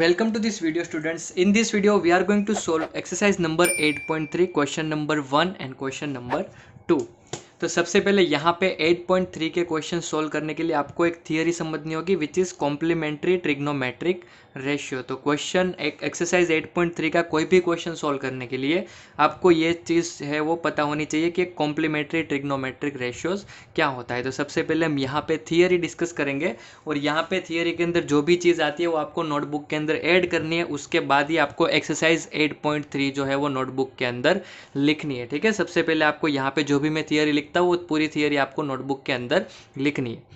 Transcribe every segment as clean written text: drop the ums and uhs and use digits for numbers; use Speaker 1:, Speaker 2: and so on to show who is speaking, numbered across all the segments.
Speaker 1: welcome to this video students. In this video we are going to solve exercise number 8.3 question number 1 and question number 2. तो सबसे पहले यहाँ पे 8.3 के question solve करने के लिए आपको एक थियरी समझनी होगी which is complementary trigonometric ratio. तो क्वेश्चन एक एक्सरसाइज 8.3 का कोई भी क्वेश्चन सोल्व करने के लिए आपको ये चीज़ है वो पता होनी चाहिए कि कॉम्प्लीमेंट्री ट्रिग्नोमेट्रिक रेशियोज क्या होता है। तो सबसे पहले हम यहाँ पे थियरी डिस्कस करेंगे और यहाँ पे थियरी के अंदर जो भी चीज़ आती है वो आपको नोटबुक के अंदर ऐड करनी है, उसके बाद ही आपको एक्सरसाइज 8.3 जो है वो नोटबुक के अंदर लिखनी है। ठीक है, सबसे पहले आपको यहाँ पे जो भी मैं थियरी लिखता हूँ वो पूरी थियरी आपको नोटबुक के अंदर लिखनी है।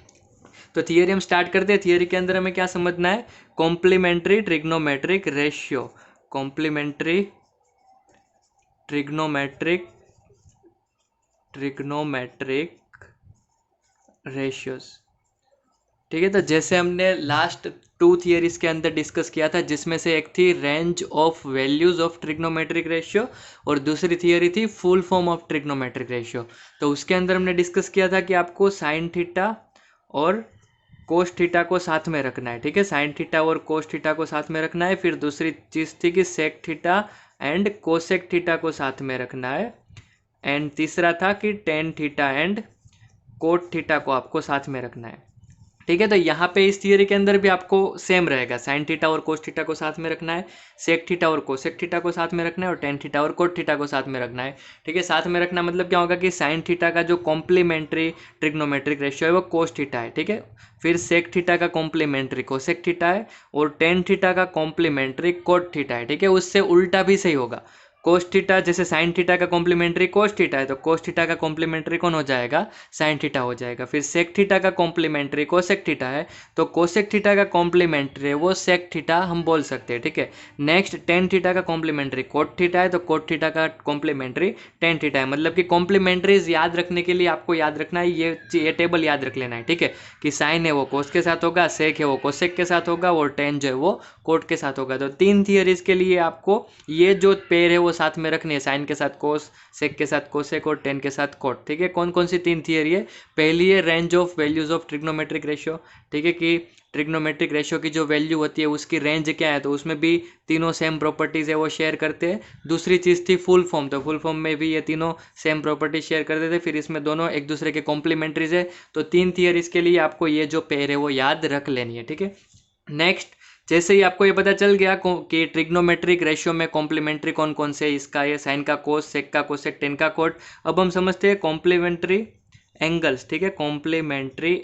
Speaker 1: तो थियरी हम स्टार्ट करते हैं। थियरी के अंदर हमें क्या समझना है? Complementary trigonometric ratio, complementary trigonometric ratios. ठीक है, तो जैसे हमने लास्ट 2 थियरीज के अंदर डिस्कस किया था, जिसमें से एक थी range of values of trigonometric ratio और दूसरी थियरी थी full form of trigonometric ratio. तो उसके अंदर हमने डिस्कस किया था कि आपको साइन थीटा और कोस थीटा को साथ में रखना है। ठीक है, साइन थीटा और कोस थीटा को साथ में रखना है। फिर दूसरी चीज़ थी कि sec theta and cosec theta को साथ में रखना है। एंड तीसरा था कि tan theta and cot theta को आपको साथ में रखना है। ठीक है, तो यहाँ पे इस थियरी के अंदर भी आपको सेम रहेगा, साइन थीटा और कोस थीटा को साथ में रखना है, सेक थीटा और कोसेक थीटा को साथ में रखना है और टेन थीटा और कोट थीटा को साथ में रखना है। ठीक है, साथ में रखना मतलब क्या होगा कि साइन थीटा का जो कॉम्प्लीमेंट्री ट्रिग्नोमेट्रिक रेशियो है वो कोस थीटा है। ठीक है, फिर सेक थीटा का कॉम्प्लीमेंट्री कोसेक थीटा है और टेन थीटा का कॉम्प्लीमेंट्री कोट थीटा है। ठीक है, उससे उल्टा भी सही होगा। कोस थीटा, जैसे साइन थीटा का कॉम्प्लीमेंट्री कोस थीटा है तो कोस थीटा का कॉम्प्लीमेंट्री कौन हो जाएगा? साइन थीटा हो जाएगा। फिर सेक थीटा का कॉम्प्लीमेंट्री कोसेक थीटा है तो कोसेक थीटा का कॉम्प्लीमेंट्री है वो सेक थीटा हम बोल सकते हैं। ठीक है, नेक्स्ट टेन थीटा का कॉम्प्लीमेंट्री कोट थीटा है तो कोट थीटा का कॉम्प्लीमेंट्री टेन थीटा है। मतलब कि कॉम्प्लीमेंट्रीज याद रखने के लिए आपको याद रखना है, ये टेबल याद रख लेना है। ठीक है, कि साइन है वो कोस के साथ होगा, सेक है वो कोसेक के साथ होगा और टेन जो है वो कोट के साथ होगा। तो 3 थियरीज के लिए आपको ये जो पेयर है वो साथ में रखनी है, साइन के साथ कोस, सेक के साथ कोसेक और टेन के साथ कोट। ठीक है, कौन कौन सी 3 थियरी है? पहली है range of values of trigonometric ratio. ठीक है, कि ट्रिग्नोमेट्रिक रेशियो की जो वैल्यू होती है उसकी रेंज क्या है, तो उसमें भी तीनों सेम प्रॉपर्टीज है वो शेयर करते हैं। दूसरी चीज़ थी फुल फॉर्म, तो फुल फॉर्म में भी ये तीनों सेम प्रॉपर्टीज शेयर करते थे। फिर इसमें दोनों एक दूसरे के कॉम्प्लीमेंट्रीज है। तो 3 थियरीज के लिए आपको ये जो पेयर है वो याद रख लेनी है। ठीक है, नेक्स्ट, जैसे ही आपको ये पता चल गया कि ट्रिग्नोमेट्रिक रेशियो में कॉम्प्लीमेंट्री कौन कौन से, इसका ये साइन का कोस, सेक का कोसेक, टेन का कोट। अब हम समझते हैं कॉम्प्लीमेंट्री एंगल्स। ठीक है, कॉम्प्लीमेंट्री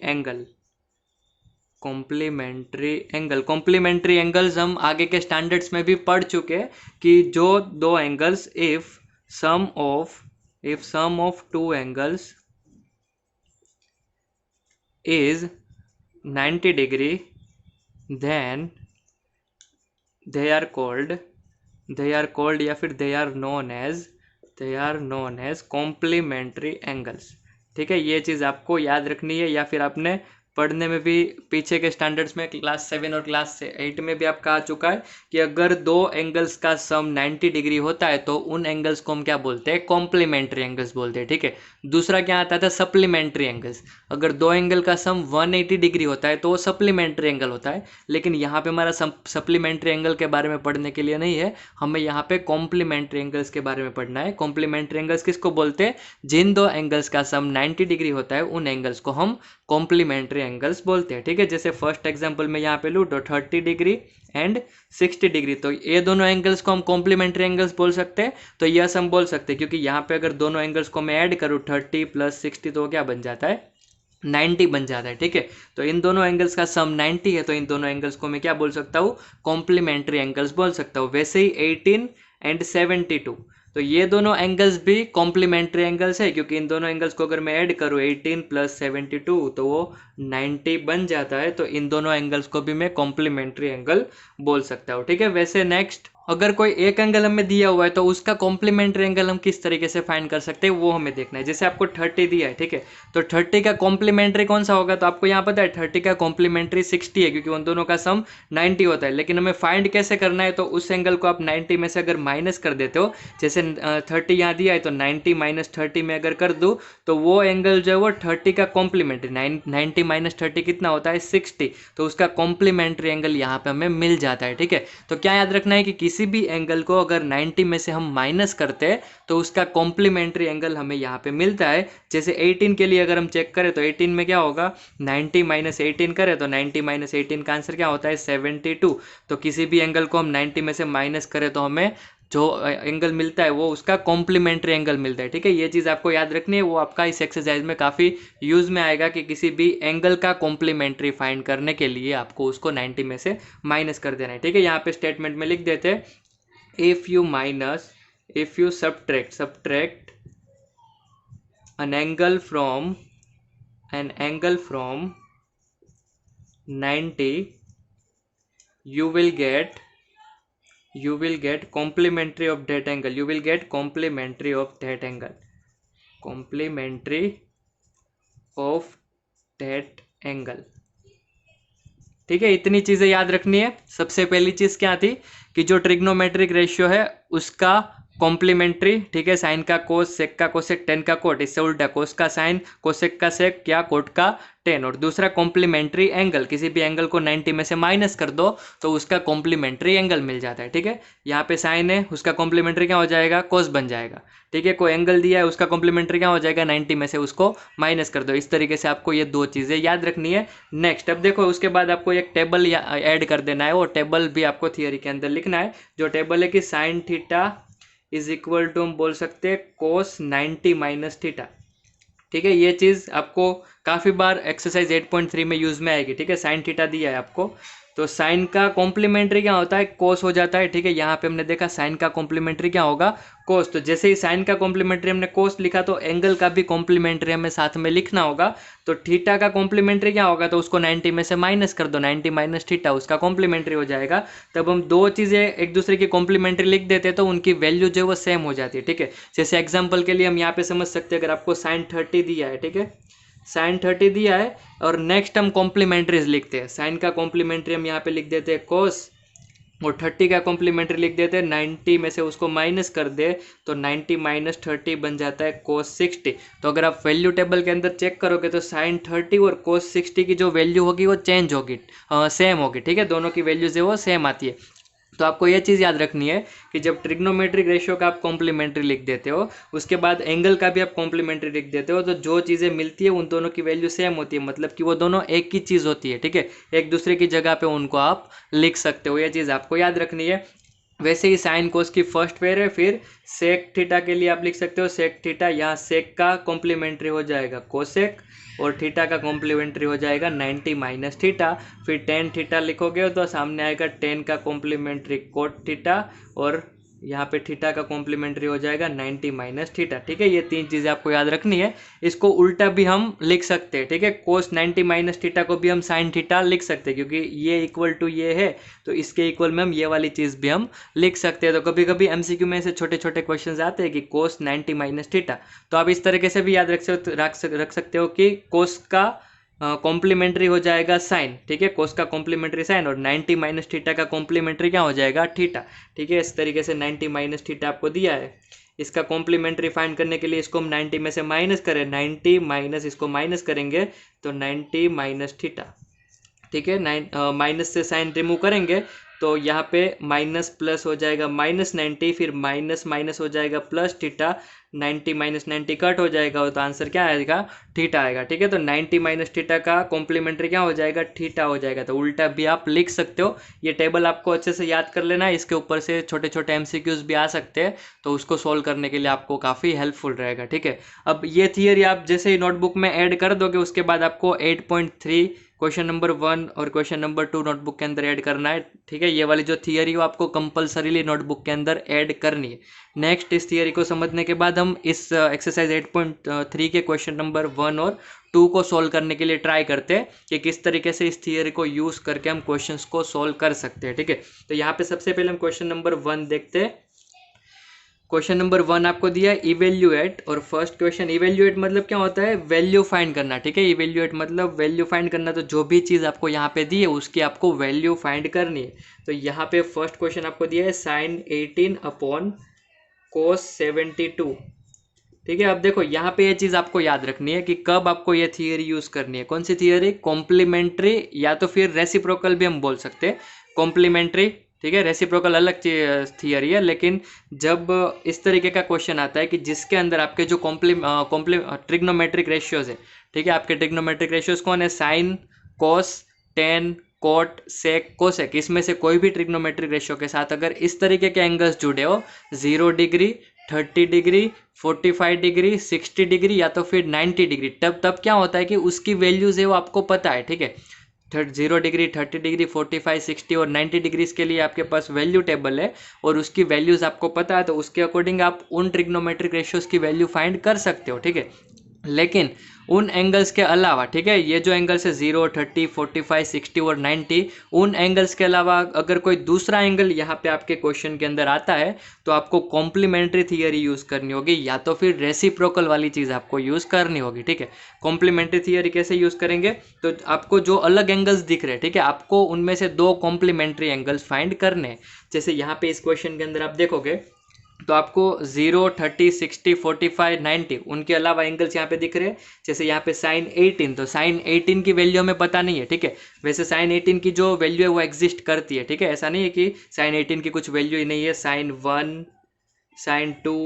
Speaker 1: एंगल्स हम आगे के स्टैंडर्ड्स में भी पढ़ चुके हैं कि जो दो angles if sum of two angles is 90 degree then they are called या फिर they are known as complementary angles। ठीक है, ये चीज़ आपको याद रखनी है, या फिर आपने पढ़ने में भी पीछे के स्टैंडर्ड्स में क्लास 7 और क्लास 8 में भी आपका आ चुका है कि अगर दो एंगल्स का सम 90 डिग्री होता है तो उन एंगल्स को हम क्या बोलते हैं? कॉम्प्लीमेंट्री एंगल्स बोलते हैं। ठीक है, दूसरा क्या आता था? Supplementary angles. अगर दो एंगल का सम 180 डिग्री होता है तो वो सप्लीमेंट्री एंगल होता है। लेकिन यहाँ पे हमारा सप्लीमेंट्री एंगल के बारे में पढ़ने के लिए नहीं है, हमें यहाँ पे कॉम्प्लीमेंट्री एंगल्स के बारे में पढ़ना है। कॉम्प्लीमेंट्री एंगल्स किसको बोलते हैं? जिन दो एंगल्स का सम 90 डिग्री होता है उन एंगल्स को हम कॉम्प्लीमेंट्री एंगल्स बोलते हैं। ठीक है, जैसे फर्स्ट एग्जांपल में यहाँ पे लूँ तो 30 डिग्री एंड 60 डिग्री, तो ये दोनों एंगल्स को हम कॉम्प्लीमेंट्री एंगल्स बोल सकते हैं। तो यस हम बोल सकते हैं, क्योंकि यहाँ पे अगर दोनों एंगल्स को मैं ऐड करूँ 30 + 60 तो क्या बन जाता है? 90 बन जाता है। ठीक है, तो इन दोनों एंगल्स का सम 90 है तो इन दोनों एंगल्स को मैं क्या बोल सकता हूँ? कॉम्प्लीमेंट्री एंगल्स बोल सकता हूँ। वैसे ही 18 एंड 72, तो ये दोनों एंगल्स भी कॉम्प्लीमेंट्री एंगल्स है, क्योंकि इन दोनों एंगल्स को अगर मैं ऐड करूँ 18 + 72 तो वो 90 बन जाता है। तो इन दोनों एंगल्स को भी मैं कॉम्प्लीमेंट्री एंगल बोल सकता हूँ। ठीक है, वैसे नेक्स्ट अगर कोई एक एंगल हमें दिया हुआ है तो उसका कॉम्प्लीमेंट्री एंगल हम किस तरीके से फाइंड कर सकते हैं वो हमें देखना है। जैसे आपको 30 दिया है, ठीक है, तो 30 का कॉम्प्लीमेंट्री कौन सा होगा, तो आपको यहाँ पता है 30 का कॉम्प्लीमेंट्री 60 है, क्योंकि उन दोनों का सम 90 होता है। लेकिन हमें फाइंड कैसे करना है, तो उस एंगल को आप 90 में से अगर माइनस कर देते हो, जैसे 30 यहाँ दिया है तो 90 माइनस 30 में अगर कर दूँ तो वो एंगल जो है वो 30 का कॉम्प्लीमेंट्री 90 माइनस 30 कितना होता है 60, तो उसका कॉम्प्लीमेंट्री एंगल यहाँ पे हमें मिल जाता है। ठीक है, तो क्या याद रखना है कि किसी भी एंगल को अगर 90 में से हम माइनस करते हैं तो उसका कॉम्प्लीमेंट्री एंगल हमें यहाँ पे मिलता है। जैसे 18 के लिए अगर हम चेक करें तो 18 में क्या होगा, 90 माइनस 18 करें तो 90 माइनस 18 का आंसर क्या होता है 72। तो किसी भी एंगल को हम 90 में से माइनस करें तो हमें जो एंगल मिलता है वो उसका कॉम्प्लीमेंट्री एंगल मिलता है। ठीक है, ये चीज़ आपको याद रखनी है, वो आपका इस एक्सरसाइज में काफ़ी यूज़ में आएगा कि किसी भी एंगल का कॉम्प्लीमेंट्री फाइंड करने के लिए आपको उसको 90 में से माइनस कर देना है। ठीक है, यहाँ पे स्टेटमेंट में लिख देते हैं if you subtract an angle from 90, you will get complementary of that angle. Complementary of that angle. ठीक है, इतनी चीज़ें याद रखनी है। सबसे पहली चीज़ क्या थी कि जो ट्रिग्नोमेट्रिक रेशियो है उसका कॉम्प्लीमेंट्री, ठीक है, साइन का कोस, सेक का कोसेक, टेन का कोट, इससे उल्टा कोस का साइन, कोसेक का सेक, क्या कोट का टेन। और दूसरा कॉम्प्लीमेंट्री एंगल, किसी भी एंगल को 90 में से माइनस कर दो तो उसका कॉम्प्लीमेंट्री एंगल मिल जाता है। ठीक है, यहाँ पे साइन है, उसका कॉम्प्लीमेंट्री क्या हो जाएगा, कोस बन जाएगा। ठीक है, कोई एंगल दिया है उसका कॉम्प्लीमेंट्री क्या हो जाएगा, 90 में से उसको माइनस कर दो। इस तरीके से आपको ये दो चीज़ें याद रखनी है। नेक्स्ट, अब देखो उसके बाद आपको एक टेबल ऐड कर देना है, वो टेबल भी आपको थियरी के अंदर लिखना है। जो टेबल है कि sine theta is equal to हम बोल सकते हैं कोस 90 माइनस थीटा। ठीक है, ये चीज़ आपको काफ़ी बार एक्सरसाइज 8.3 में यूज़ में आएगी। ठीक है, साइन थीटा दिया है आपको, तो साइन का कॉम्प्लीमेंट्री क्या होता है, कोस हो जाता है। ठीक है, यहाँ पे हमने देखा साइन का कॉम्प्लीमेंट्री क्या होगा, कोस। तो जैसे ही साइन का कॉम्प्लीमेंट्री हमने कोस लिखा तो एंगल का भी कॉम्प्लीमेंट्री हमें साथ में लिखना होगा। तो थीटा का कॉम्प्लीमेंट्री क्या होगा, तो उसको 90 में से माइनस कर दो, 90 माइनस थीटा उसका कॉम्प्लीमेंट्री हो जाएगा। तब हम दो चीज़ें एक दूसरे की कॉम्प्लीमेंट्री लिख देते हैं तो उनकी वैल्यू जो है वो सेम हो जाती है। ठीक है, जैसे एग्जाम्पल के लिए हम यहाँ पे समझ सकते हैं, अगर आपको साइन 30 दिया है, ठीक है, साइन 30 दिया है और नेक्स्ट हम कॉम्प्लीमेंट्रीज लिखते हैं। साइन का कॉम्प्लीमेंट्री हम यहाँ पे लिख देते हैं कोस, और 30 का कॉम्प्लीमेंट्री लिख देते हैं, 90 में से उसको माइनस कर दे तो 90 माइनस 30 बन जाता है कोस 60। तो अगर आप वैल्यू टेबल के अंदर चेक करोगे तो साइन 30 और कोस 60 की जो वैल्यू होगी वो चेंज होगी, सेम होगी। ठीक है, दोनों की वैल्यूज है वो सेम आती है। तो आपको ये चीज़ याद रखनी है कि जब ट्रिग्नोमेट्रिक रेशियो का आप कॉम्प्लीमेंट्री लिख देते हो, उसके बाद एंगल का भी आप कॉम्प्लीमेंट्री लिख देते हो, तो जो चीज़ें मिलती है उन दोनों की वैल्यू सेम होती है, मतलब कि वो दोनों एक ही चीज़ होती है। ठीक है, एक दूसरे की जगह पे उनको आप लिख सकते हो, ये चीज़ आपको याद रखनी है। वैसे ही साइन कोस की फर्स्ट पेयर है, फिर सेक थीटा के लिए आप लिख सकते हो सेक थीटा, यहाँ सेक का कॉम्प्लीमेंट्री हो जाएगा कोसेक और थीटा का कॉम्प्लीमेंट्री हो जाएगा 90 माइनस थीटा। फिर टेन थीटा लिखोगे तो सामने आएगा टेन का कॉम्प्लीमेंट्री कोट थीटा, और यहाँ पे थीटा का कॉम्प्लीमेंट्री हो जाएगा 90 माइनस थीटा। ठीक है, ये तीन चीज़ें आपको याद रखनी है। इसको उल्टा भी हम लिख सकते हैं। ठीक है, कोस 90 माइनस थीटा को भी हम साइन थीटा लिख सकते हैं, क्योंकि ये इक्वल टू ये है तो इसके इक्वल में हम ये वाली चीज़ भी हम लिख सकते हैं। तो कभी कभी एमसीक्यू में से छोटे छोटे क्वेश्चन आते हैं कि कोस 90 माइनस थीटा, तो आप इस तरीके से भी याद रख सकते हो कि कोस का कॉम्प्लीमेंट्री हो जाएगा साइन। ठीक है, कोस का कॉम्प्लीमेंट्री साइन, और 90 माइनस थीटा का कॉम्प्लीमेंट्री क्या हो जाएगा थीटा। ठीक है, इस तरीके से 90 माइनस थीटा आपको दिया है, इसका कॉम्प्लीमेंट्री फाइंड करने के लिए इसको हम 90 में से माइनस करें, 90 माइनस इसको माइनस करेंगे तो 90 माइनस थीटा। ठीक है, माइनस से साइन रिमूव करेंगे तो यहाँ पे माइनस प्लस हो जाएगा माइनस 90, फिर माइनस माइनस हो जाएगा प्लस थीटा, 90 माइनस 90 कट हो जाएगा तो आंसर क्या आएगा थीटा आएगा। ठीक है, तो 90 माइनस थीटा का कॉम्प्लीमेंट्री क्या हो जाएगा थीटा हो जाएगा। तो उल्टा भी आप लिख सकते हो, ये टेबल आपको अच्छे से याद कर लेना है, इसके ऊपर से छोटे छोटे एमसीक्यूज भी आ सकते हैं, तो उसको सोल्व करने के लिए आपको काफ़ी हेल्पफुल रहेगा। ठीक है, अब ये थियरी आप जैसे ही नोटबुक में ऐड कर दोगे उसके बाद आपको 8.3 क्वेश्चन नंबर 1 और क्वेश्चन नंबर 2 नोटबुक के अंदर ऐड करना है, ठीक है। ये वाली जो थियरी हो आपको कंपलसरीली नोटबुक के अंदर ऐड करनी है। नेक्स्ट, इस थियरी को समझने के बाद हम इस एक्सरसाइज 8.3 के क्वेश्चन नंबर 1 और 2 को सॉल्व करने के लिए ट्राई करते हैं कि किस तरीके से इस थियरी को यूज़ करके हम क्वेश्चंस को सॉल्व कर सकते हैं, ठीक है। तो यहाँ पे सबसे पहले हम क्वेश्चन नंबर 1 देखते हैं। क्वेश्चन नंबर 1 आपको दिया है इवेल्युएट, और फर्स्ट क्वेश्चन, इवेल्युएट मतलब क्या होता है, वैल्यू फाइंड करना, ठीक है। इवेल्युएट मतलब वैल्यू फाइंड करना, तो जो भी चीज़ आपको यहाँ पे दी है उसकी आपको वैल्यू फाइंड करनी है। तो यहाँ पे फर्स्ट क्वेश्चन आपको दिया है sin 18 अपॉन cos 72, ठीक है। अब देखो यहाँ पे ये चीज़ आपको याद रखनी है कि कब आपको ये थियरी यूज़ करनी है। कौन सी थियरी, कॉम्प्लीमेंट्री या तो फिर रेसिप्रोकल भी हम बोल सकते हैं, कॉम्प्लीमेंट्री, ठीक है। रेसिप्रोकल अलग थियरी है, लेकिन जब इस तरीके का क्वेश्चन आता है कि जिसके अंदर आपके जो ट्रिग्नोमेट्रिक रेशियोज है, ठीक है, आपके ट्रिग्नोमेट्रिक रेशियोज कौन है, साइन, कॉस, टेन, कोट, सेक, कोसेक, इसमें से कोई भी ट्रिग्नोमेट्रिक रेशियो के साथ अगर इस तरीके के एंगल्स जुड़े हो, 0 डिग्री, 30 डिग्री, 45 डिग्री, 60 डिग्री या तो फिर 90 डिग्री, तब क्या होता है कि उसकी वैल्यूज है वो आपको पता है, ठीक है। 0 डिग्री, 30 डिग्री, 45, 60 और 90 डिग्रीज के लिए आपके पास वैल्यू टेबल है और उसकी वैल्यूज आपको पता है, तो उसके अकॉर्डिंग आप उन ट्रिग्नोमेट्रिक रेशियोज की वैल्यू फाइंड कर सकते हो, ठीक है। लेकिन उन एंगल्स के अलावा, ठीक है, ये जो एंगल्स है 0, 30, 45, 60 और 90, उन एंगल्स के अलावा अगर कोई दूसरा एंगल यहाँ पे आपके क्वेश्चन के अंदर आता है तो आपको कॉम्प्लीमेंट्री थियरी यूज़ करनी होगी या तो फिर रेसिप्रोकल वाली चीज़ आपको यूज़ करनी होगी, ठीक है। कॉम्प्लीमेंट्री थियरी कैसे यूज़ करेंगे, तो आपको जो अलग एंगल्स दिख रहे हैं, ठीक है, आपको उनमें से 2 कॉम्प्लीमेंट्री एंगल्स फाइंड करने हैं। जैसे यहाँ पे इस क्वेश्चन के अंदर आप देखोगे तो आपको 0, 30, 60, 45, 90 उनके अलावा एंगल्स यहाँ पे दिख रहे हैं। जैसे यहाँ पे sin 18, तो sin 18 की वैल्यू हमें पता नहीं है, ठीक है। वैसे sin 18 की जो वैल्यू है वो एग्जिस्ट करती है, ठीक है। ऐसा नहीं है कि sin 18 की कुछ वैल्यू ही नहीं है। sin 1, sin 2,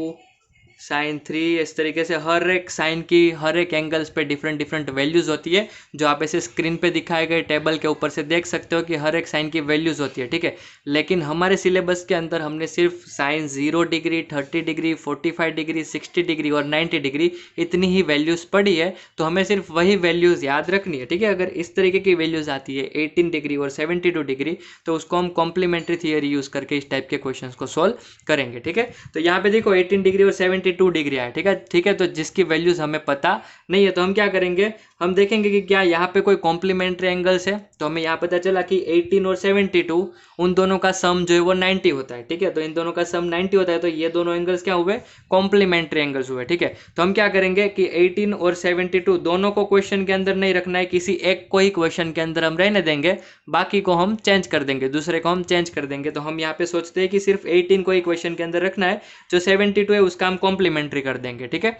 Speaker 1: sin 3, इस तरीके से हर एक साइन की हर एक एंगल्स पे डिफरेंट डिफरेंट वैल्यूज़ होती है, जो आप ऐसे स्क्रीन पे दिखाए गए टेबल के ऊपर से देख सकते हो कि हर एक साइन की वैल्यूज़ होती है, ठीक है। लेकिन हमारे सिलेबस के अंदर हमने सिर्फ sine 0 degree, 30 degree, 45 degree, 60 degree और 90 डिग्री इतनी ही वैल्यूज़ पढ़ी है, तो हमें सिर्फ वही वैल्यूज़ याद रखनी है, ठीक है। अगर इस तरीके की वैल्यूज़ आती है 18 डिग्री और 72 डिग्री, तो उसको हम कॉम्प्लीमेंट्री थियरी यूज़ करके इस टाइप के क्वेश्चन को सॉल्व करेंगे, ठीक है। तो यहाँ पे देखो 18 डिग्री और 72 डिग्री आया, ठीक है, ठीक है। तो जिसकी वैल्यूज हमें पता नहीं है तो हम क्या करेंगे, हम देखेंगे कि क्या यहाँ पे कोई कॉम्प्लीमेंट्री एंगल्स है। तो हमें यहाँ पता चला कि 18 और 72 उन दोनों का सम जो है वो 90 होता है, ठीक है। तो इन दोनों का सम 90 होता है, तो ये दोनों एंगल्स क्या हुए, कॉम्प्लीमेंट्री एंगल्स हुए, ठीक है। तो हम क्या करेंगे कि 18 और 72 दोनों को क्वेश्चन के अंदर नहीं रखना है, किसी एक को ही क्वेश्चन के अंदर हम रहने देंगे, बाकी को हम चेंज कर देंगे, दूसरे को हम चेंज कर देंगे। तो हम यहाँ पे सोचते हैं कि सिर्फ 18 को ही क्वेश्चन के अंदर रखना है, जो 72 है उसका हम कॉम्प्लीमेंट्री कर देंगे, ठीक है।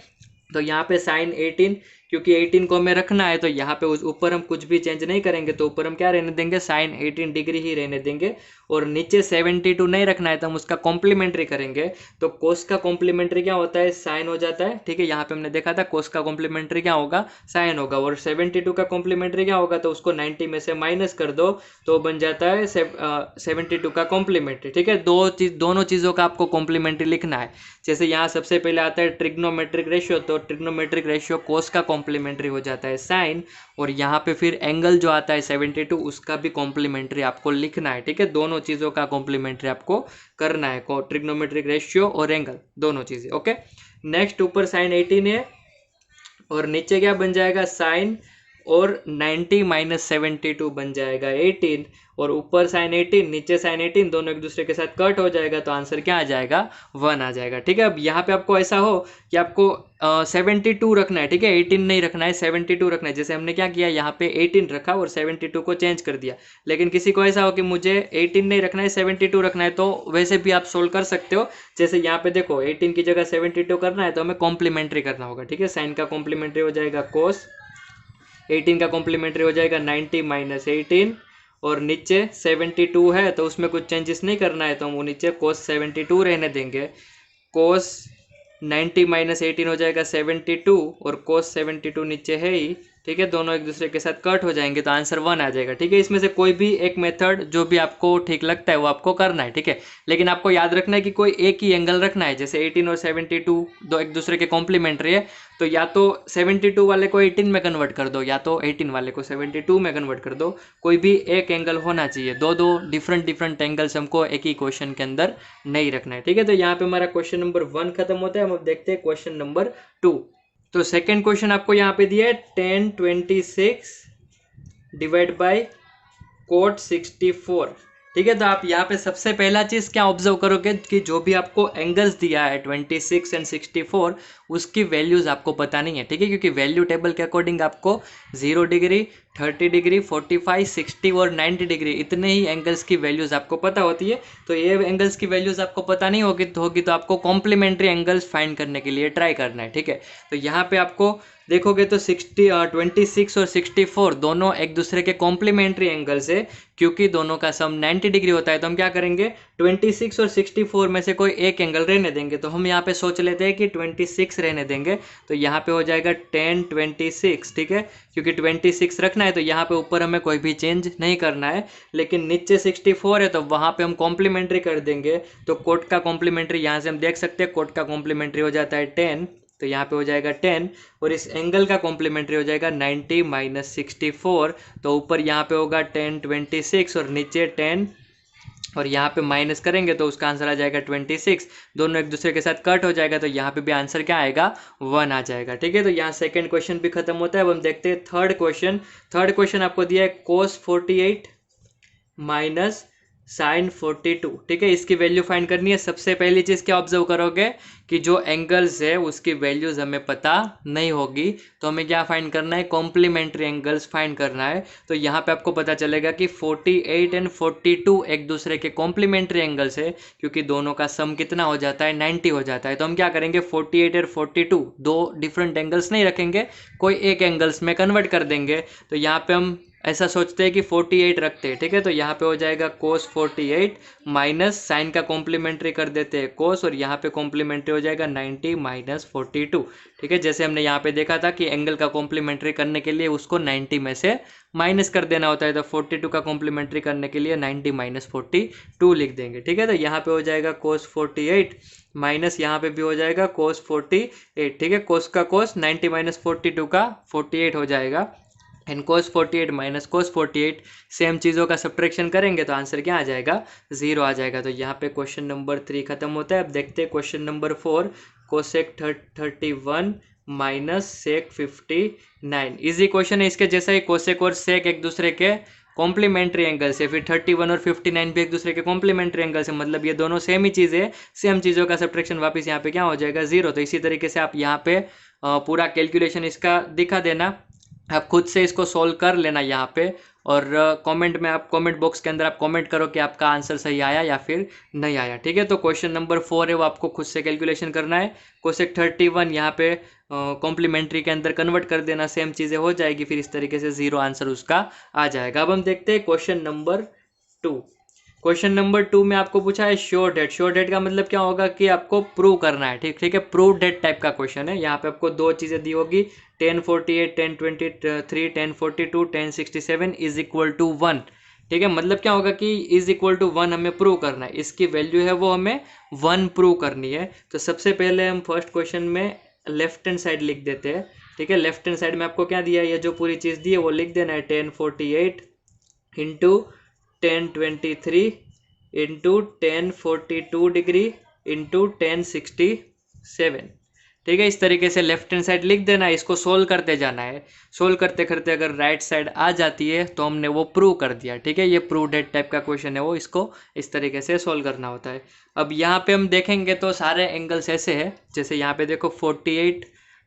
Speaker 1: तो यहाँ पे साइन 18, क्योंकि 18 को हमें रखना है तो यहाँ पे उस ऊपर हम कुछ भी चेंज नहीं करेंगे, तो ऊपर हम क्या रहने देंगे, साइन 18 डिग्री ही रहने देंगे। और नीचे 72 नहीं रखना है तो हम उसका कॉम्प्लीमेंट्री करेंगे। तो कोस का कॉम्प्लीमेंट्री क्या होता है, साइन हो जाता है, ठीक है। यहाँ पे हमने देखा था कोस का कॉम्प्लीमेंट्री क्या होगा, साइन होगा। और 72 का कॉम्प्लीमेंट्री क्या होगा, तो उसको 90 में से माइनस कर दो तो बन जाता है 72 का कॉम्प्लीमेंट्री, ठीक है। दोनों चीज़ों का आपको कॉम्प्लीमेंट्री लिखना है। जैसे यहाँ सबसे पहले आता है ट्रिग्नोमेट्रिक रेशियो, तो ट्रिग्नोमेट्रिक रेशियो कोस का कॉम्प्लीमेंट्री हो जाता है साइन, और यहाँ पे फिर एंगल जो आता है 72 उसका भी कॉम्प्लीमेंट्री आपको लिखना है, ठीक है। दोनों चीज़ों का कॉम्प्लीमेंट्री आपको करना है, ट्रिग्नोमेट्रिक रेशियो और एंगल दोनों चीज़ें, ओके। नेक्स्ट, ऊपर साइन 18 है और नीचे क्या बन जाएगा, साइन और 90 माइनस 72 बन जाएगा 18, और ऊपर साइन 18 नीचे साइन 18 दोनों एक दूसरे के साथ कट हो जाएगा, तो आंसर क्या आ जाएगा, 1 आ जाएगा, ठीक है। अब यहाँ पे आपको ऐसा हो कि आपको 72 रखना है, ठीक है, 18 नहीं रखना है, 72 रखना है। जैसे हमने क्या किया, यहाँ पे 18 रखा और 72 को चेंज कर दिया। लेकिन किसी को ऐसा हो कि मुझे 18 नहीं रखना है, 72 रखना है, तो वैसे भी आप सोल्व कर सकते हो। जैसे यहाँ पे देखो 18 की जगह 72 करना है तो हमें कॉम्प्लीमेंट्री करना होगा, ठीक है। साइन का कॉम्प्लीमेंट्री हो जाएगा कोस, 18 का कॉम्प्लीमेंट्री हो जाएगा 90 माइनस 18, और नीचे 72 है तो उसमें कुछ चेंजेस नहीं करना है, तो हम वो नीचे कोस 72 रहने देंगे। कोस 90 माइनस 18 हो जाएगा 72, और कोस 72 नीचे है ही, ठीक है, दोनों एक दूसरे के साथ कट हो जाएंगे तो आंसर 1 आ जाएगा। ठीक है, इसमें से कोई भी एक मेथड जो भी आपको ठीक लगता है वो आपको करना है। ठीक है, लेकिन आपको याद रखना है कि कोई एक ही एंगल रखना है। जैसे 18 और 72 दो एक दूसरे के कॉम्प्लीमेंट्री है, तो या तो 72 वाले को 18 में कन्वर्ट कर दो, या तो 18 वाले को 72 में कन्वर्ट कर दो। कोई भी एक एंगल होना चाहिए, दो दो डिफरेंट डिफरेंट एंगल्स हमको एक ही क्वेश्चन के अंदर नहीं रखना है। ठीक है, तो यहाँ पे हमारा क्वेश्चन नंबर 1 खत्म होता है। हम अब देखते हैं क्वेश्चन नंबर 2। तो सेकेंड क्वेश्चन आपको यहाँ पे दिया है 1026 डिवाइड बाई कोट 64। ठीक है, तो आप यहाँ पे सबसे पहला चीज क्या ऑब्जर्व करोगे कि जो भी आपको एंगल्स दिया है 26 एंड 64 उसकी वैल्यूज आपको पता नहीं है। ठीक है, क्योंकि वैल्यू टेबल के अकॉर्डिंग आपको 0 डिग्री, 30 डिग्री, 45, 60 और 90 डिग्री इतने ही एंगल्स की वैल्यूज आपको पता होती है। तो ये एंगल्स की वैल्यूज आपको पता नहीं होगी तो आपको कॉम्प्लीमेंट्री एंगल्स फाइंड करने के लिए ट्राई करना है। ठीक है, तो यहाँ पे आपको देखोगे तो 26 और 64 दोनों एक दूसरे के कॉम्प्लीमेंट्री एंगल्स है। क्योंकि दोनों का सम 90 डिग्री होता है तो हम क्या करेंगे, 26 और 64 में से कोई एक एंगल रहने देंगे। तो हम यहाँ पे सोच लेते हैं कि 26 रहने देंगे, तो यहाँ पे हो जाएगा 1026। ठीक है, क्योंकि 26 रखना है तो यहाँ पे ऊपर हमें कोई भी चेंज नहीं करना है, लेकिन नीचे 64 है तो वहाँ पे हम कॉम्प्लीमेंट्री कर देंगे। तो कोट का कॉम्प्लीमेंट्री यहाँ से हम देख सकते हैं, कोट का कॉम्प्लीमेंट्री हो जाता है 10, तो यहाँ पे हो जाएगा 10, और इस एंगल का कॉम्प्लीमेंट्री हो जाएगा 90 माइनस 64। तो ऊपर यहाँ पे होगा 1026 और नीचे 10, और यहाँ पे माइनस करेंगे तो उसका आंसर आ जाएगा 26। दोनों एक दूसरे के साथ कट हो जाएगा तो यहाँ पे भी आंसर क्या आएगा, 1 आ जाएगा। ठीक है, तो यहाँ सेकंड क्वेश्चन भी खत्म होता है। अब हम देखते हैं थर्ड क्वेश्चन। थर्ड क्वेश्चन आपको दिया है cos 48 माइनस साइन 42। ठीक है, इसकी वैल्यू फाइंड करनी है। सबसे पहली चीज क्या ऑब्जर्व करोगे कि जो एंगल्स है उसकी वैल्यूज हमें पता नहीं होगी, तो हमें क्या फाइंड करना है, कॉम्प्लीमेंट्री एंगल्स फाइंड करना है। तो यहाँ पे आपको पता चलेगा कि 48 एंड 42 एक दूसरे के कॉम्प्लीमेंट्री एंगल्स है, क्योंकि दोनों का सम कितना हो जाता है, 90 हो जाता है। तो हम क्या करेंगे, 48 और 42 दो डिफरेंट एंगल्स नहीं रखेंगे, कोई एक एंगल्स में कन्वर्ट कर देंगे। तो यहाँ पे हम ऐसा सोचते हैं कि 48 रखते हैं। ठीक है, तो यहाँ पे हो जाएगा cos 48 माइनस साइन का कॉम्प्लीमेंट्री कर देते हैं cos, और यहाँ पे कॉम्प्लीमेंट्री हो जाएगा 90 माइनस 42। ठीक है, जैसे हमने यहाँ पे देखा था कि एंगल का कॉम्प्लीमेंट्री करने के लिए उसको 90 में से माइनस कर देना होता है, तो 42 का कॉम्प्लीमेंट्री करने के लिए 90 माइनस 42 लिख देंगे। ठीक है, तो यहाँ पे हो जाएगा cos 48 माइनस यहाँ पे भी हो जाएगा cos 48। ठीक है, cos का cos 90 माइनस 42 का 48 हो जाएगा, and cos 48 minus cos 48 same चीज़ों का सब्ट्रैक्शन करेंगे तो आंसर क्या आ जाएगा, 0 आ जाएगा। तो यहाँ पे क्वेश्चन नंबर 3 खत्म होता है। अब देखते हैं question number 4, cosec 31 minus sec 59। Easy question है, इसके जैसा ही कोसेक और सेक एक दूसरे के कॉम्प्लीमेंट्री एंगल से, फिर 31 और 59 भी एक दूसरे के कॉम्प्लीमेंट्री एंगल से, मतलब ये दोनों सेम ही चीज़ है। सेम चीज़ों का सब्ट्रैक्शन वापस यहाँ पे क्या हो जाएगा, 0। तो इसी तरीके से आप यहाँ पे पूरा कैलकुलेशन इसका दिखा देना, आप खुद से इसको सॉल्व कर लेना यहाँ पे, और कमेंट में आप कमेंट बॉक्स के अंदर आप कमेंट करो कि आपका आंसर सही आया या फिर नहीं आया। ठीक है, तो क्वेश्चन नंबर 4 है वो आपको खुद से कैलकुलेशन करना है। कोसेक 31 यहाँ पे कॉम्प्लीमेंट्री के अंदर कन्वर्ट कर देना, सेम चीज़ें हो जाएगी, फिर इस तरीके से 0 आंसर उसका आ जाएगा। अब हम देखते हैं क्वेश्चन नंबर 2। क्वेश्चन नंबर 2 में आपको पूछा है श्योर डेट। श्योर डेट का मतलब क्या होगा कि आपको प्रूव करना है। ठीक है, प्रूव डेट टाइप का क्वेश्चन है। यहाँ पे आपको दो चीज़ें दी होगी, 1048, 1023, 1042, 1067 इज इक्वल टू 1। ठीक है, मतलब क्या होगा कि इज इक्वल टू 1 हमें प्रूव करना है, इसकी वैल्यू है वो हमें 1 प्रूव करनी है। तो सबसे पहले हम फर्स्ट क्वेश्चन में लेफ्ट हैंड साइड लिख देते हैं। ठीक है, लेफ्ट हैंड साइड में आपको क्या दिया है, ये जो पूरी चीज़ दी है वो लिख देना है, 1048 इंटू 1023 इंटू 1042 डिग्री इंटू 1067। ठीक है, इस तरीके से लेफ्ट हैंड साइड लिख देना है, इसको सोल्व करते जाना है। सोल्व करते करते अगर राइट साइड आ जाती है तो हमने वो प्रूव कर दिया। ठीक है, ये प्रूव डेट टाइप का क्वेश्चन है, वो इसको इस तरीके से सोल्व करना होता है। अब यहाँ पे हम देखेंगे तो सारे एंगल्स ऐसे हैं, जैसे यहाँ पे देखो 48,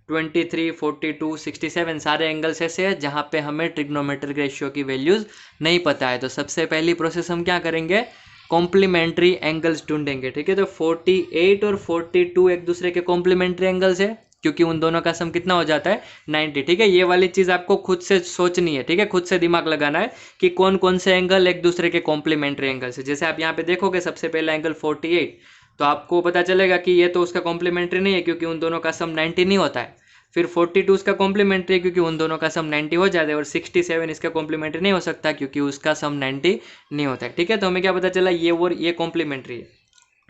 Speaker 1: 23, 42, 67 सारे एंगल्स ऐसे हैं जहाँ पे हमें ट्रिग्नोमेट्रिक रेशियो की वैल्यूज़ नहीं पता है। तो सबसे पहली प्रोसेस हम क्या करेंगे, कॉम्प्लीमेंट्री एंगल्स ढूंढेंगे। ठीक है, तो 48 और 42 एक दूसरे के कॉम्प्लीमेंट्री एंगल्स है, क्योंकि उन दोनों का सम कितना हो जाता है, 90। ठीक है, ये वाली चीज़ आपको खुद से सोचनी है। ठीक है, खुद से दिमाग लगाना है कि कौन कौन से एंगल एक दूसरे के कॉम्प्लीमेंट्री एंगल्स है। जैसे आप यहाँ पे देखोगे सबसे पहला एंगल 48, तो आपको पता चलेगा कि ये तो उसका कॉम्प्लीमेंट्री नहीं है, क्योंकि उन दोनों का सम 90 नहीं होता है। फिर 42 उसका कॉम्प्लीमेंट्री क्योंकि उन दोनों का सम 90 हो जाता है, और 67 इसका कॉम्प्लीमेंट्री नहीं हो सकता क्योंकि उसका सम 90 नहीं होता है। ठीक है, तो हमें क्या पता चला, ये और ये कॉम्प्लीमेंट्री है।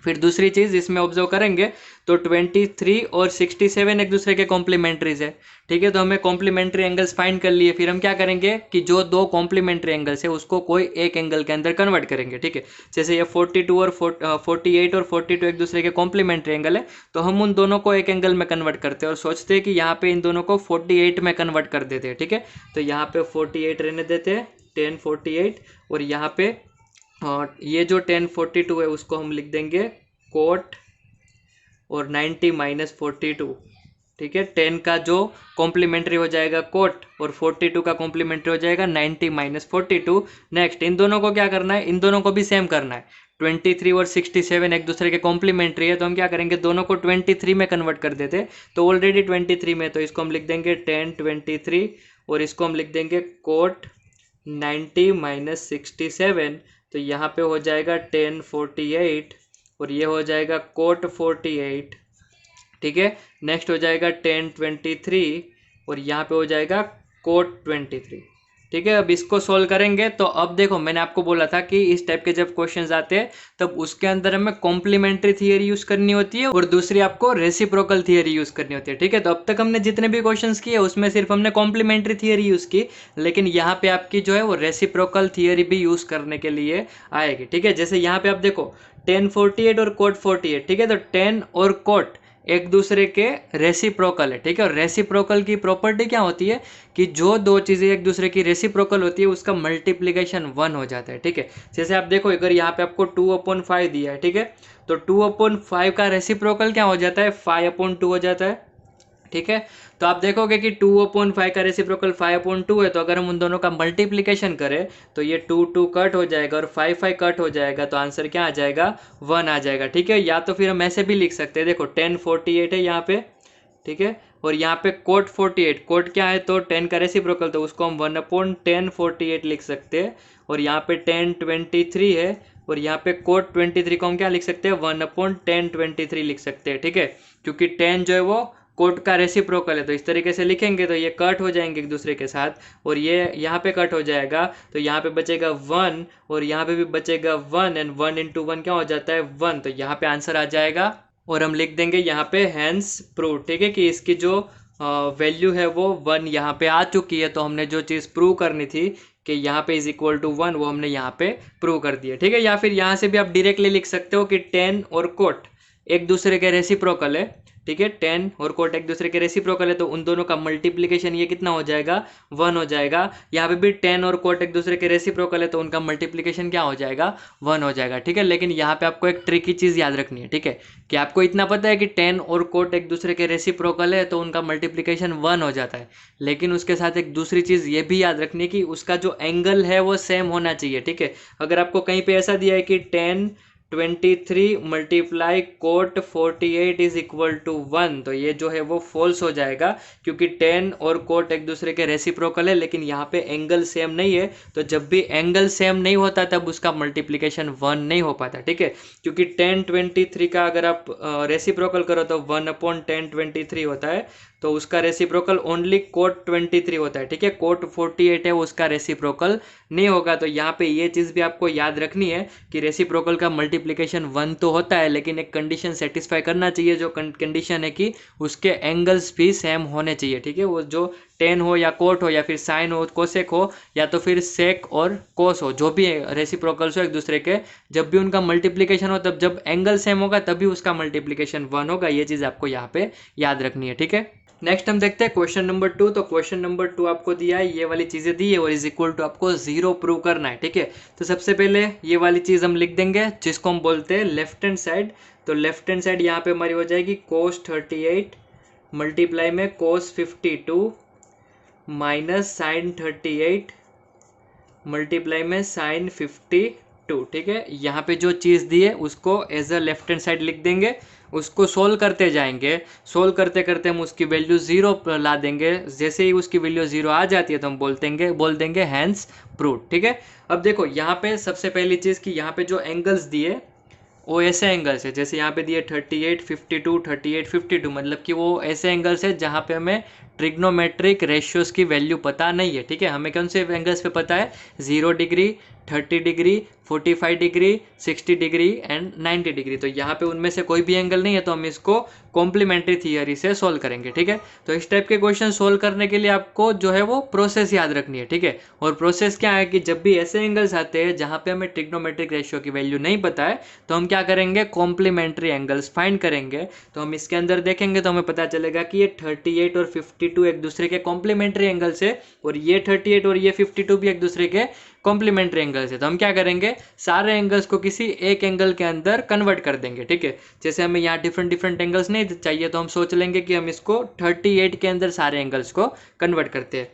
Speaker 1: फिर दूसरी चीज़ इसमें ऑब्जर्व करेंगे तो 23 और 67 एक दूसरे के कॉम्प्लीमेंट्रीज है। ठीक है, तो हमें कॉम्प्लीमेंट्री एंगल्स फाइंड कर लिए। फिर हम क्या करेंगे कि जो दो कॉम्प्लीमेंट्री एंगल्स है उसको कोई एक एंगल के अंदर कन्वर्ट करेंगे। ठीक है, जैसे ये 42 और 48 और 42 एक दूसरे के कॉम्प्लीमेंट्री एंगल है, तो हम उन दोनों को एक एंगल में कन्वर्ट करते हैं और सोचते हैं कि यहाँ पे इन दोनों को 48 में कन्वर्ट कर देते हैं। ठीक है, तो यहाँ पे 48 रहने देते हैं, 1048, और यहाँ पे ये जो 1042 है उसको हम लिख देंगे कोट और 90 माइनस 42। ठीक है, 10 का जो कॉम्प्लीमेंट्री हो जाएगा कोट, और 42 का कॉम्प्लीमेंट्री हो जाएगा 90 माइनस 42। नेक्स्ट इन दोनों को क्या करना है, इन दोनों को भी सेम करना है। 23 और 67 एक दूसरे के कॉम्प्लीमेंट्री है, तो हम क्या करेंगे, दोनों को 23 में कन्वर्ट कर देते हैं। तो ऑलरेडी 23 में, तो इसको हम लिख देंगे 1023, और इसको हम लिख देंगे कोट 90 माइनस 67। तो यहाँ पे हो जाएगा 1048, और ये हो जाएगा कोट 48। ठीक है, नेक्स्ट हो जाएगा 1023, और यहाँ पे हो जाएगा कोट 23। ठीक है, अब इसको सोल्व करेंगे। तो अब देखो, मैंने आपको बोला था कि इस टाइप के जब क्वेश्चंस आते हैं तब उसके अंदर हमें कॉम्प्लीमेंट्री थियरी यूज करनी होती है और दूसरी आपको रेसिप्रोकल थियरी यूज करनी होती है। ठीक है, तो अब तक हमने जितने भी क्वेश्चंस किए उसमें सिर्फ हमने कॉम्प्लीमेंट्री थियरी यूज की, लेकिन यहाँ पे आपकी जो है वो रेसिप्रोकल थियरी भी यूज करने के लिए आएगी। ठीक है, जैसे यहाँ पे आप देखो 1048 और कोट 48। ठीक है, तो 10 और कोट एक दूसरे के रेसिप्रोकल है। ठीक है, और रेसिप्रोकल की प्रॉपर्टी क्या होती है कि जो दो चीज़ें एक दूसरे की रेसिप्रोकल होती है उसका मल्टीप्लिकेशन 1 हो जाता है। ठीक है, जैसे आप देखो अगर यहाँ पे आपको 2/5 दिया है, ठीक है, तो 2/5 का रेसिप्रोकल क्या हो जाता है, 5/2 हो जाता है। ठीक है, तो आप देखोगे कि 2/5 का रेसिप्रोकल 5/2 है, तो अगर हम उन दोनों का मल्टीप्लिकेशन करें तो ये 2 कट हो जाएगा और 5 कट हो जाएगा, तो आंसर क्या आ जाएगा, 1 आ जाएगा। ठीक है, या तो फिर हम ऐसे भी लिख सकते हैं, देखो 1048 है यहाँ पे, ठीक है, और यहाँ पे कोट 48, कोट क्या है तो 10 का रेसिप्रोकल, तो उसको हम 1/1048 लिख सकते हैं, और यहाँ पे 1023 है, और यहाँ पे कोट 23 को हम क्या लिख सकते हैं, 1/1023 लिख सकते हैं। ठीक है, क्योंकि 10 जो है वो कोट का रेसिप्रोकल है, तो इस तरीके से लिखेंगे तो ये कट हो जाएंगे एक दूसरे के साथ, और ये यहाँ पे कट हो जाएगा, तो यहाँ पे बचेगा 1, और यहाँ पे भी बचेगा 1, एंड 1 × 1 क्या हो जाता है, 1, तो यहाँ पे आंसर आ जाएगा, और हम लिख देंगे यहाँ पे हैंस प्रूव। ठीक है, कि इसकी जो वैल्यू है वो 1 यहाँ पे आ चुकी है, तो हमने जो चीज़ प्रूव करनी थी कि यहाँ पे =1 वो हमने यहाँ पे प्रूव कर दिया। ठीक है, या फिर यहाँ से भी आप डायरेक्टली लिख सकते हो कि 10 और कोट एक दूसरे के रेसिप्रोकल है। ठीक है, 10 और कोट एक दूसरे के रेसिप्रोकल है, तो उन दोनों का मल्टीप्लिकेशन ये कितना हो जाएगा, 1 हो जाएगा। यहाँ पे भी 10 और कोट एक दूसरे के रेसिप्रोकल है, तो उनका मल्टीप्लिकेशन क्या हो जाएगा, 1 हो जाएगा। ठीक है, लेकिन यहाँ पे आपको एक ट्रिकी चीज़ याद रखनी है। ठीक है, कि आपको इतना पता है कि 10 और कोट एक दूसरे के रेसिप्रोकल है, तो उनका मल्टीप्लिकेशन 1 हो जाता है, लेकिन उसके साथ एक दूसरी चीज़ ये भी याद रखनी है कि उसका जो एंगल है वो सेम होना चाहिए। ठीक है, अगर आपको कहीं पे ऐसा दिया है कि 1023 मल्टीप्लाई कोट 48 =1, तो ये जो है वो फॉल्स हो जाएगा, क्योंकि 10 और कोट एक दूसरे के रेसिप्रोकल है, लेकिन यहाँ पे एंगल सेम नहीं है, तो जब भी एंगल सेम नहीं होता तब उसका मल्टीप्लिकेशन 1 नहीं हो पाता। ठीक है, क्योंकि 1023 का अगर आप रेसिप्रोकल करो तो 1/1023 होता है, तो उसका रेसिप्रोकल ओनली कोट 23 होता है। ठीक है, कोट 48 है उसका रेसिप्रोकल नहीं होगा, तो यहाँ पे ये चीज़ भी आपको याद रखनी है कि रेसिप्रोकल का मल्टीप्लिकेशन 1 तो होता है, लेकिन एक कंडीशन सेटिस्फाई करना चाहिए, जो कंडीशन है कि उसके एंगल्स भी सेम होने चाहिए। ठीक है, वो जो 10 हो या कोट हो या फिर साइन हो, कोसेक हो, या तो फिर सेक और कोस हो, जो भी रेसिप्रोकल्स हो एक दूसरे के, जब भी उनका मल्टीप्लिकेशन हो तब जब एंगल सेम होगा तभी उसका मल्टीप्लिकेशन 1 होगा। ये चीज़ आपको यहाँ पे याद रखनी है। ठीक है, नेक्स्ट हम देखते हैं क्वेश्चन नंबर 2। तो क्वेश्चन नंबर 2 आपको दिया है, ये वाली चीज़ें दी है और = आपको 0 प्रूव करना है। ठीक है, तो सबसे पहले ये वाली चीज़ हम लिख देंगे जिसको हम बोलते हैं लेफ्ट हैंड साइड। तो लेफ्ट हैंड साइड यहाँ पे हमारी हो जाएगी cos 38 मल्टीप्लाई में cos 52 माइनस साइन 38 मल्टीप्लाई में साइन 52। ठीक है, यहाँ पे जो चीज़ दी है उसको as a left hand side लिख देंगे, उसको सोल्व करते जाएंगे, सोल्व करते करते हम उसकी वैल्यू 0 ला देंगे। जैसे ही उसकी वैल्यू 0 आ जाती है तो हम बोल देंगे हैंस प्रूव्ड। ठीक है, अब देखो यहाँ पे सबसे पहली चीज़ कि यहाँ पे जो एंगल्स दिए वो ऐसे एंगल्स है, जैसे यहाँ पे दिए 38, 52, 38, 52, मतलब कि वो ऐसे एंगल्स है जहाँ पे हमें ट्रिग्नोमेट्रिक रेशियोज की वैल्यू पता नहीं है। ठीक है, हमें कौन से एंगल्स पे पता है? 0 degree, 30 degree, 45 degree, 60 degree and 90 degree. तो यहाँ पे उनमें से कोई भी एंगल नहीं है, तो हम इसको कॉम्प्लीमेंट्री थियरी से सोल्व करेंगे। ठीक है, तो इस टाइप के क्वेश्चन सोल्व करने के लिए आपको जो है वो प्रोसेस याद रखनी है। ठीक है, और प्रोसेस क्या है कि जब भी ऐसे एंगल्स आते हैं जहाँ पे हमें ट्रिग्नोमेट्रिक रेशियो की वैल्यू नहीं पता है, तो हम क्या करेंगे? कॉम्प्लीमेंट्री एंगल्स फाइंड करेंगे। तो हम इसके अंदर देखेंगे तो हमें पता चलेगा कि ये 38 और 52 एक दूसरे के कॉम्प्लीमेंट्री एंगल्स है, और ये 38 और ये 52 भी एक दूसरे के कॉम्प्लीमेंट्री एंगल्स है। तो हम क्या करेंगे? सारे एंगल्स को किसी एक एंगल के अंदर कन्वर्ट कर देंगे। ठीक है, जैसे हमें यहाँ डिफरेंट एंगल्स नहीं चाहिए, तो हम सोच लेंगे कि हम इसको 38 के अंदर सारे एंगल्स को कन्वर्ट करते हैं।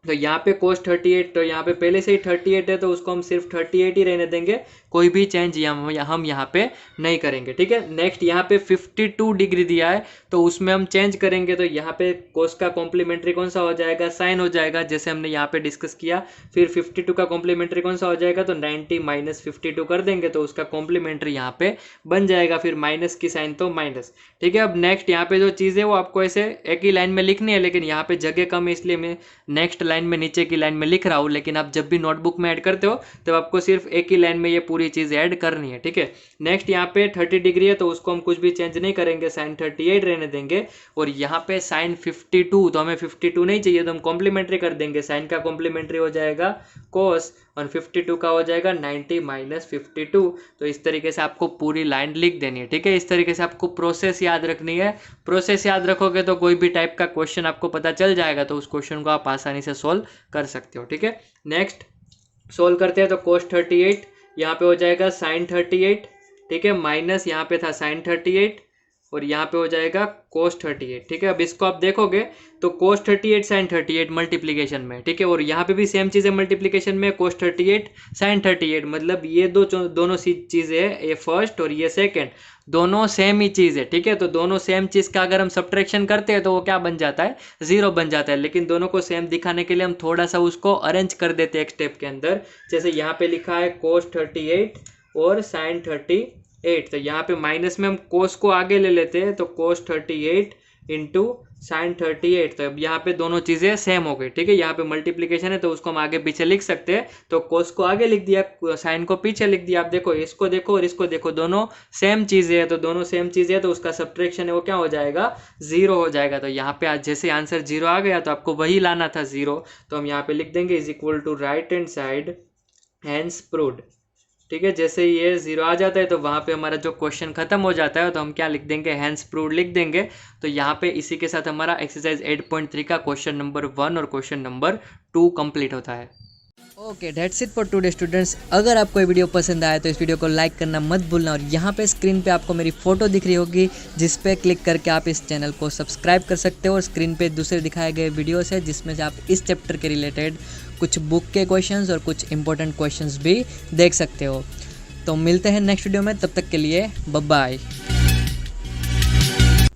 Speaker 1: तो यहाँ पे cos 38, तो यहाँ पे पहले से ही 38 है, तो उसको हम सिर्फ 38 ही रहने देंगे, कोई भी चेंज हम यहाँ पे नहीं करेंगे। ठीक है, नेक्स्ट यहाँ पे 52 डिग्री दिया है, तो उसमें हम चेंज करेंगे। तो यहाँ पे cos का कॉम्प्लीमेंट्री कौन सा हो जाएगा? साइन हो जाएगा, जैसे हमने यहाँ पे डिस्कस किया। फिर 52 का कॉम्प्लीमेंट्री कौन सा हो जाएगा? तो 90 माइनस 52 कर देंगे, तो उसका कॉम्प्लीमेंट्री यहाँ पे बन जाएगा। फिर माइनस की साइन तो माइनस। ठीक है, अब नेक्स्ट यहाँ पे जो चीज़ है वो आपको ऐसे एक ही लाइन में लिखनी है, लेकिन यहाँ पे जगह कम है, इसलिए मैं नेक्स्ट लाइन में नीचे की लाइन में लिख रहा हूँ। लेकिन आप जब भी नोटबुक में ऐड करते हो तो आपको सिर्फ एक ही लाइन में ये पूरी चीज़ ऐड करनी है। ठीक है, नेक्स्ट यहाँ पे 30 डिग्री है, तो उसको हम कुछ भी चेंज नहीं करेंगे, साइन 38 रहने देंगे। और यहाँ पे साइन 52, तो हमें 52 नहीं चाहिए, तो हम कॉम्प्लीमेंट्री कर देंगे। साइन का कॉम्प्लीमेंट्री हो जाएगा कोस, और 52 का हो जाएगा 90 माइनस 52। तो इस तरीके से आपको पूरी लाइन लिख देनी है। ठीक है, इस तरीके से आपको प्रोसेस याद रखनी है। प्रोसेस याद रखोगे तो कोई भी टाइप का क्वेश्चन आपको पता चल जाएगा, तो उस क्वेश्चन को आप आसानी से सोल्व कर सकते हो। ठीक है, नेक्स्ट सोल्व करते हैं। तो cos 38 यहाँ पे हो जाएगा sin 38। ठीक है, माइनस यहाँ पे था sin 38, और यहाँ पे हो जाएगा cos 38। ठीक है, अब इसको आप देखोगे तो cos 38 sin 38 मल्टीप्लीकेशन में। ठीक है, और यहाँ पे भी सेम चीज़ है मल्टीप्लीकेशन में, cos 38 sin 38, मतलब ये दोनों चीज़ें है, ये फर्स्ट और ये सेकेंड, दोनों सेम ही चीज़ है। ठीक है, तो दोनों सेम चीज़ का अगर हम सब्ट्रैक्शन करते हैं तो वो क्या बन जाता है? 0 बन जाता है। लेकिन दोनों को सेम दिखाने के लिए हम थोड़ा सा उसको अरेंज कर देते हैं एक स्टेप के अंदर। जैसे यहाँ पे लिखा है cos 38 और sin 38, तो यहाँ पे माइनस में हम cos को आगे ले लेते हैं, तो cos 38 इंटू साइन 38। तो अब यहाँ पे दोनों चीज़ें सेम हो गई। ठीक है, यहाँ पे मल्टीप्लीकेशन है तो उसको हम आगे पीछे लिख सकते हैं। तो cos को आगे लिख दिया, साइन को पीछे लिख दिया। आप देखो, इसको देखो और इसको देखो, दोनों सेम चीज़ें है, तो दोनों सेम चीज़ें है, तो उसका सब्ट्रैक्शन है वो क्या हो जाएगा? 0 हो जाएगा। तो यहाँ पे आज जैसे आंसर 0 आ गया, तो आपको वही लाना था 0, तो हम यहाँ पे लिख देंगे is equal to right hand side hence proved. ठीक है, जैसे ये 0 आ जाता है तो वहाँ पे हमारा जो क्वेश्चन खत्म हो जाता है, तो हम क्या लिख देंगे? हैंस प्रूव्ड लिख देंगे। तो यहाँ पे इसी के साथ हमारा एक्सरसाइज 8.3 का क्वेश्चन नंबर 1 और क्वेश्चन नंबर 2 कंप्लीट होता है। Okay, that's it for today students. अगर आपको ये वीडियो पसंद आया तो इस वीडियो को लाइक करना मत भूलना, और यहाँ पे स्क्रीन पे आपको मेरी फ़ोटो दिख रही होगी, जिस पे क्लिक करके आप इस चैनल को सब्सक्राइब कर सकते हो। और स्क्रीन पे दूसरे दिखाए गए वीडियोस है जिसमें से आप इस चैप्टर के रिलेटेड कुछ बुक के क्वेश्चंस और कुछ इंपॉर्टेंट क्वेश्चंस भी देख सकते हो। तो मिलते हैं नेक्स्ट वीडियो में, तब तक के लिए बाय बाय।